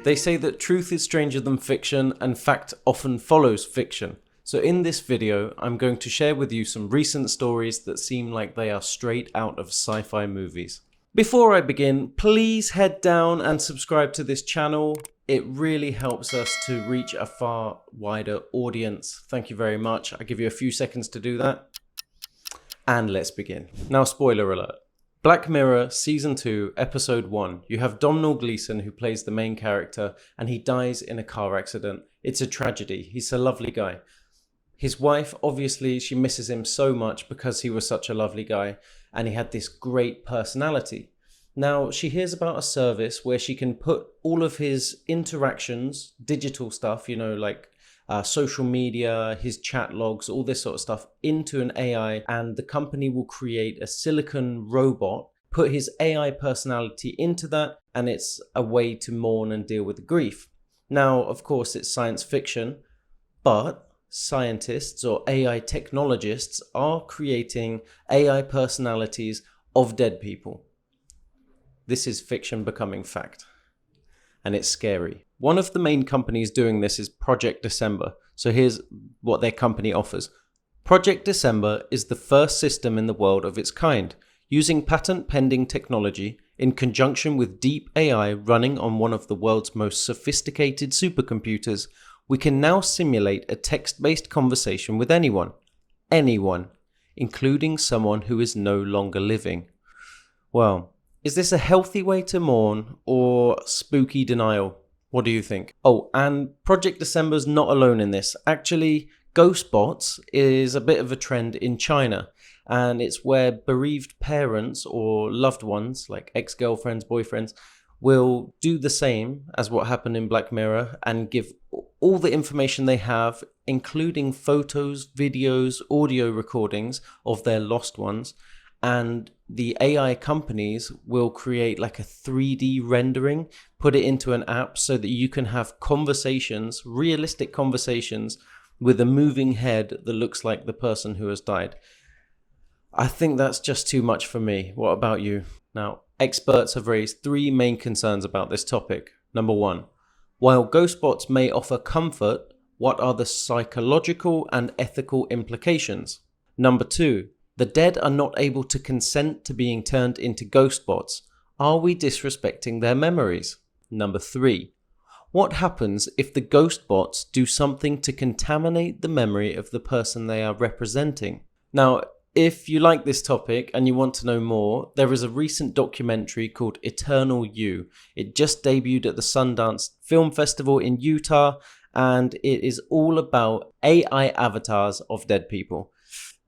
They say that truth is stranger than fiction and fact often follows fiction. So in this video, I'm going to share with you some recent stories that seem like they are straight out of sci-fi movies. Before I begin, please head down and subscribe to this channel. It really helps us to reach a far wider audience. Thank you very much. I'll give you a few seconds to do that. And let's begin. Now, spoiler alert. Black Mirror Season 2, Episode 1. You have Domhnall Gleeson, who plays the main character, and he dies in a car accident. It's a tragedy. He's a lovely guy. His wife, obviously, she misses him so much because he was such a lovely guy, and he had this great personality. Now, she hears about a service where she can put all of his interactions, digital stuff, you know, like social media, his chat logs, all this sort of stuff into an AI, and the company will create a silicon robot, put his AI personality into that, and it's a way to mourn and deal with the grief. Now, of course, it's science fiction, but scientists or AI technologists are creating AI personalities of dead people. This is fiction becoming fact. And it's scary. One of the main companies doing this is Project December. So here's what their company offers. Project December is the first system in the world of its kind, using patent pending technology in conjunction with deep AI running on one of the world's most sophisticated supercomputers. We can now simulate a text-based conversation with anyone, including someone who is no longer living. Well, is this a healthy way to mourn or spooky denial? What do you think? Oh, and Project December's not alone in this. Actually, ghost bots is a bit of a trend in China, and it's where bereaved parents or loved ones, like ex-girlfriends, boyfriends, will do the same as what happened in Black Mirror and give all the information they have, including photos, videos, audio recordings of their lost ones. And the AI companies will create like a 3D rendering, put it into an app so that you can have conversations, realistic conversations with a moving head that looks like the person who has died. I think that's just too much for me. What about you? Now, experts have raised three main concerns about this topic. Number one, while ghost bots may offer comfort, what are the psychological and ethical implications? Number two, the dead are not able to consent to being turned into ghost bots. Are we disrespecting their memories? Number three, what happens if the ghost bots do something to contaminate the memory of the person they are representing? Now, if you like this topic and you want to know more, there is a recent documentary called Eternal You. It just debuted at the Sundance Film Festival in Utah, and it is all about AI avatars of dead people.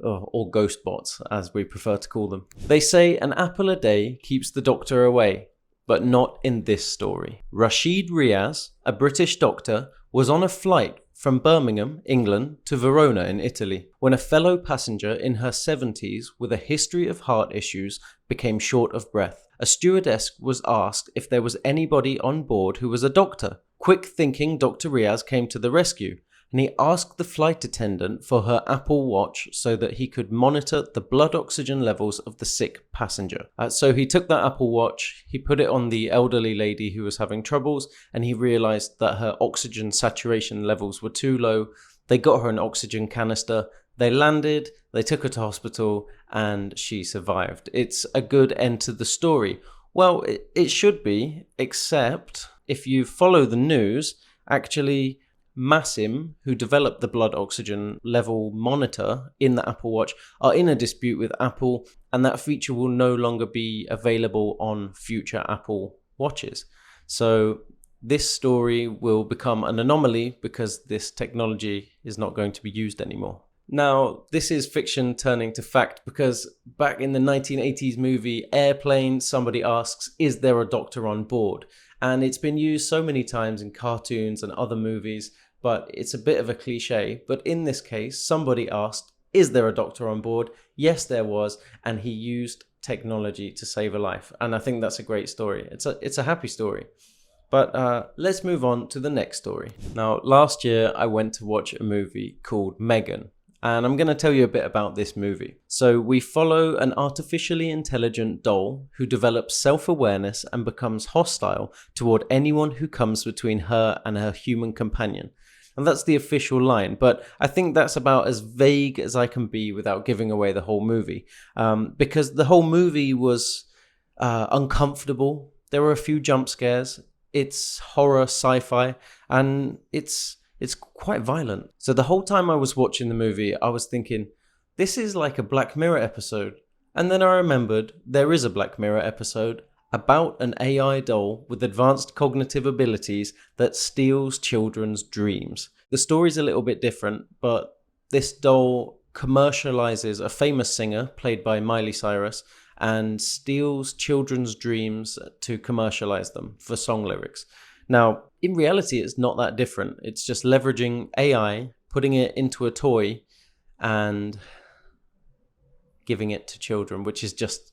Or ghost bots, as we prefer to call them. They say an apple a day keeps the doctor away, but not in this story. Rashid Riaz, a British doctor, was on a flight from Birmingham, England, to Verona in Italy, when a fellow passenger in her 70s with a history of heart issues became short of breath. A stewardess was asked if there was anybody on board who was a doctor. Quick thinking Dr. Riaz came to the rescue, and he asked the flight attendant for her Apple Watch so that he could monitor the blood oxygen levels of the sick passenger. So he took that Apple Watch, he put it on the elderly lady who was having troubles, and he realized that her oxygen saturation levels were too low. They got her an oxygen canister, they landed, they took her to hospital, and she survived. It's a good end to the story. Well, it should be, except if you follow the news, actually Massim, who developed the blood oxygen level monitor in the Apple Watch, are in a dispute with Apple, and that feature will no longer be available on future Apple Watches. So this story will become an anomaly because this technology is not going to be used anymore. Now, this is fiction turning to fact because back in the 1980s movie Airplane, somebody asks, is there a doctor on board? And it's been used so many times in cartoons and other movies, but it's a bit of a cliche. But in this case, somebody asked, is there a doctor on board? Yes, there was, and he used technology to save a life. And I think that's a great story. It's a happy story. But let's move on to the next story. Now, last year I went to watch a movie called Megan. and I'm going to tell you a bit about this movie. So we follow an artificially intelligent doll who develops self-awareness and becomes hostile toward anyone who comes between her and her human companion. And that's the official line, but I think that's about as vague as I can be without giving away the whole movie, because the whole movie was uncomfortable. There were a few jump scares. It's horror, sci-fi, and it's quite violent. So the whole time I was watching the movie, I was thinking, this is like a Black Mirror episode. And then I remembered there is a Black Mirror episode about an AI doll with advanced cognitive abilities that steals children's dreams. The story's a little bit different, but this doll commercializes a famous singer played by Miley Cyrus and steals children's dreams to commercialize them for song lyrics. Now, in reality, it's not that different. It's just leveraging AI, putting it into a toy, and giving it to children, which is just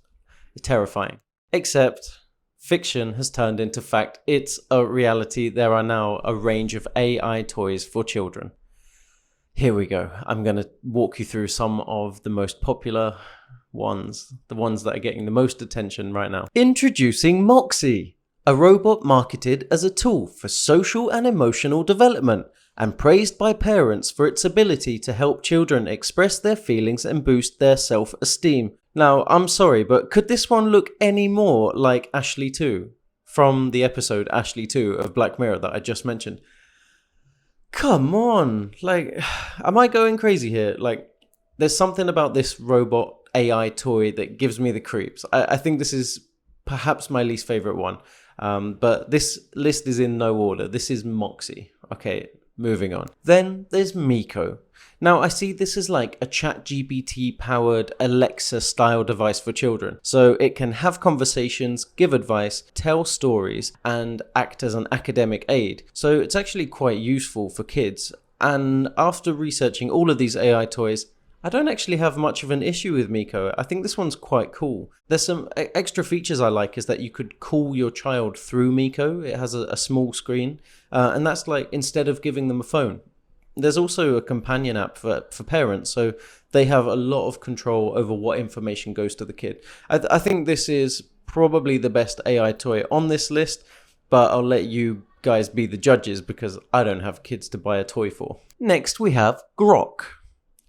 terrifying. Except fiction has turned into fact. It's a reality. There are now a range of AI toys for children. Here we go. I'm going to walk you through some of the most popular ones, the ones that are getting the most attention right now. Introducing Moxie, a robot marketed as a tool for social and emotional development and praised by parents for its ability to help children express their feelings and boost their self-esteem. Now, I'm sorry, but could this one look any more like Ashley 2 from the episode Ashley 2 of Black Mirror that I just mentioned? Come on, like, am I going crazy here? Like, there's something about this robot AI toy that gives me the creeps. I think this is perhaps my least favorite one. But this list is in no order. This is Moxie. Okay, moving on. Then there's Miko. Now, I see this as like a ChatGPT powered Alexa style device for children. So it can have conversations, give advice, tell stories, and act as an academic aid. So it's actually quite useful for kids. And after researching all of these AI toys, I don't actually have much of an issue with Miko. I think this one's quite cool. There's some extra features I like, is that you could call your child through Miko. It has a small screen, and that's like instead of giving them a phone. There's also a companion app for parents, so they have a lot of control over what information goes to the kid. I think this is probably the best AI toy on this list, but I'll let you guys be the judges because I don't have kids to buy a toy for. Next we have Grok.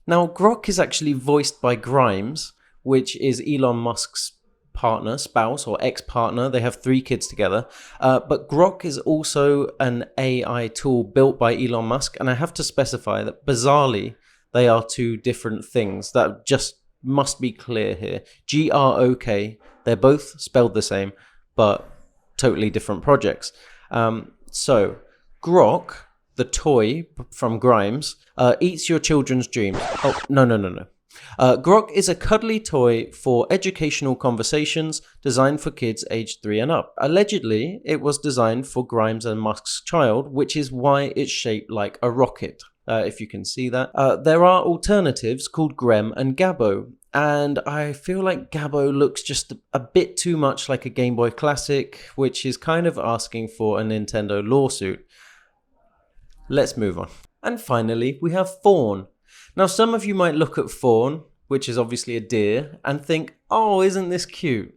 Now, Grok is actually voiced by Grimes, which is Elon Musk's partner, spouse, or ex-partner. They have 3 kids together. But Grok is also an AI tool built by Elon Musk, and I have to specify that, bizarrely, they are 2 different things. That just must be clear here. Grok, they're both spelled the same, but totally different projects. So, Grok, the toy from Grimes, eats your children's dreams. Oh, no. Grok is a cuddly toy for educational conversations designed for kids aged 3 and up. Allegedly, it was designed for Grimes and Musk's child, which is why it's shaped like a rocket, if you can see that. There are alternatives called Grem and Gabbo, and I feel like Gabbo looks just a bit too much like a Game Boy Classic, which is kind of asking for a Nintendo lawsuit. Let's move on. And finally, we have Fawn. Now, some of you might look at Fawn, which is obviously a deer, and think, oh, isn't this cute?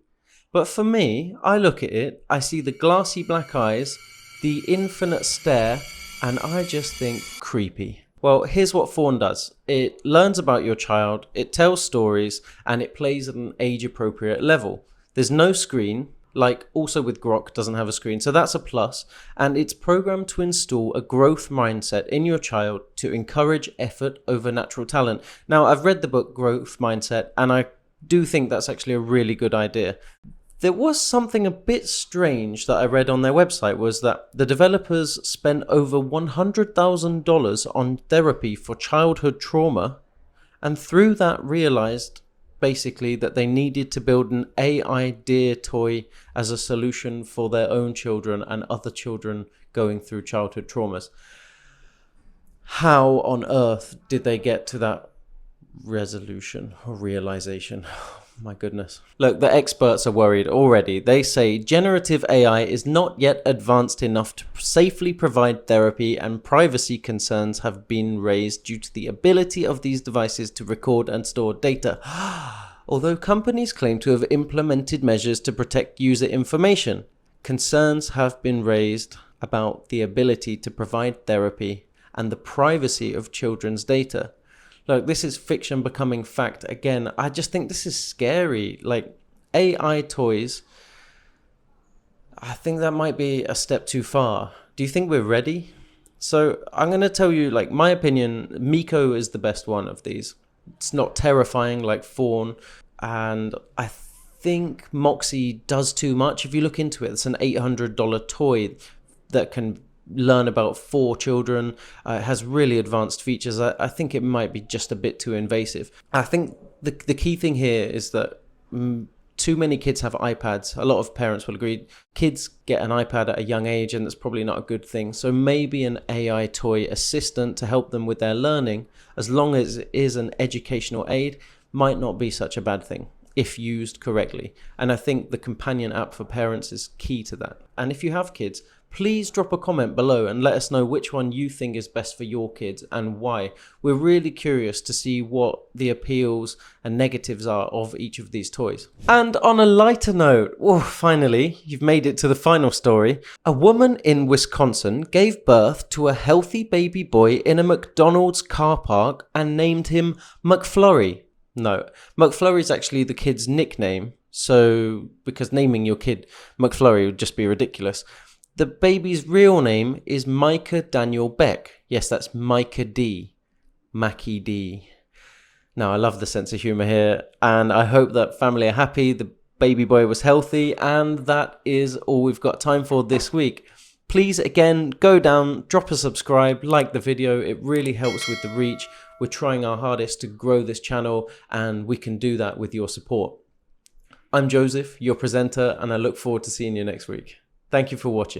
But for me, I look at it, I see the glassy black eyes, the infinite stare, and I just think creepy. Well, here's what Fawn does. It learns about your child, it tells stories, and it plays at an age-appropriate level. There's no screen, like also with Grok doesn't have a screen, so that's a plus, and it's programmed to install a growth mindset in your child to encourage effort over natural talent. Now, I've read the book Growth Mindset, and I do think that's actually a really good idea. There was something a bit strange that I read on their website, was that the developers spent over $100,000 on therapy for childhood trauma, and through that realized basically that they needed to build an AI deer toy as a solution for their own children and other children going through childhood traumas. How on earth did they get to that resolution or realization? My goodness. Look, the experts are worried already. They say generative AI is not yet advanced enough to safely provide therapy, and privacy concerns have been raised due to the ability of these devices to record and store data. Although companies claim to have implemented measures to protect user information, concerns have been raised about the ability to provide therapy and the privacy of children's data. Look, this is fiction becoming fact again. I just think this is scary. Like, AI toys, I think that might be a step too far. Do you think we're ready? So I'm going to tell you, like, my opinion, Miko is the best one of these. It's not terrifying like Fawn. And I think Moxie does too much. If you look into it, it's an $800 toy that can learn about 4 children. It has really advanced features. I think it might be just a bit too invasive. I think the key thing here is that too many kids have iPads. A lot of parents will agree. Kids get an iPad at a young age, and that's probably not a good thing. So maybe an AI toy assistant to help them with their learning, as long as it is an educational aid, might not be such a bad thing if used correctly. And I think the companion app for parents is key to that. And if you have kids, please drop a comment below and let us know which one you think is best for your kids and why. We're really curious to see what the appeals and negatives are of each of these toys. And on a lighter note, finally, you've made it to the final story. A woman in Wisconsin gave birth to a healthy baby boy in a McDonald's car park and named him McFlurry. No, McFlurry is actually the kid's nickname. So, because naming your kid McFlurry would just be ridiculous. The baby's real name is Micah Daniel Beck. Yes, that's Micah D. Mackie D. Now, I love the sense of humour here, and I hope that family are happy, the baby boy was healthy, and that is all we've got time for this week. Please, again, go down, drop a subscribe, like the video. It really helps with the reach. We're trying our hardest to grow this channel, and we can do that with your support. I'm Joseph, your presenter, and I look forward to seeing you next week. Thank you for watching.